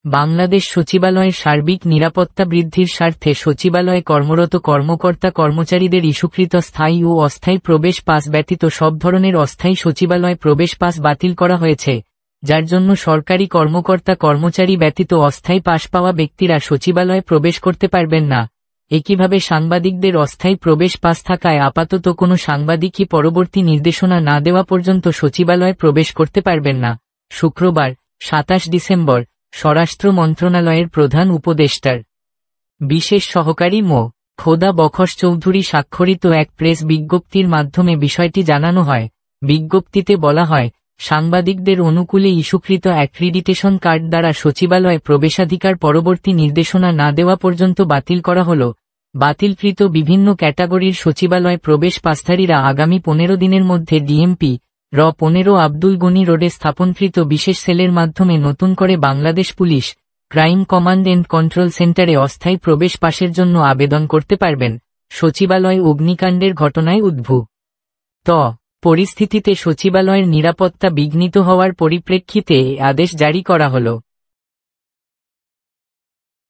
বাংলাদেশ সচিবালয়ের সার্বিক নিরাপত্তা বৃদ্ধির স্বার্থে সচিবালয়ে কর্মরত কর্মকর্তা কর্মচারীদের ইস্যুকৃত স্থায়ী ও অস্থায়ী প্রবেশ পাস ব্যতীত সব ধরনের অস্থায়ী সচিবালয় প্রবেশ পাস বাতিল করা হয়েছে, যার জন্য সরকারি কর্মকর্তা কর্মচারী ব্যতীত অস্থায়ী পাস পাওয়া ব্যক্তিরা সচিবালয়ে প্রবেশ করতে পারবেন না। একইভাবে সাংবাদিকদের অস্থায়ী প্রবেশ পাস থাকায় আপাতত কোনো সাংবাদিকই পরবর্তী নির্দেশনা না দেওয়া পর্যন্ত সচিবালয়ে প্রবেশ করতে পারবেন না। শুক্রবার ২৭ ডিসেম্বর স্বরাষ্ট্র মন্ত্রণালয়ের প্রধান উপদেষ্টার বিশেষ সহকারী মো. খোদা বখশ চৌধুরী স্বাক্ষরিত এক প্রেস বিজ্ঞপ্তির মাধ্যমে বিষয়টি জানানো হয়। বিজ্ঞপ্তিতে বলা হয়, সাংবাদিকদের অনুকূলে ইস্যুকৃত অ্যাক্রিডিটেশন কার্ড দ্বারা সচিবালয়ে প্রবেশাধিকার পরবর্তী নির্দেশনা না দেওয়া পর্যন্ত বাতিল করা হল। বাতিলকৃত বিভিন্ন ক্যাটাগরির সচিবালয় প্রবেশ পাসধারীরা আগামী ১৫ দিনের মধ্যে ডিএমপি র ১৫ আব্দুল গনি রোডে স্থাপনকৃত বিশেষ সেলের মাধ্যমে নতুন করে Bangladesh police crime command and control সেন্টারে অস্থায়ী প্রবেশ পাসের জন্য আবেদন করতে পারবেন। সচিবালয় অগ্নিকাণ্ডের ঘটনায় উদ্ভূত পরিস্থিতিতে সচিবালয়ের নিরাপত্তা বিঘ্নিত হওয়ার পরিপ্রেক্ষিতে এ আদেশ জারি করা হল।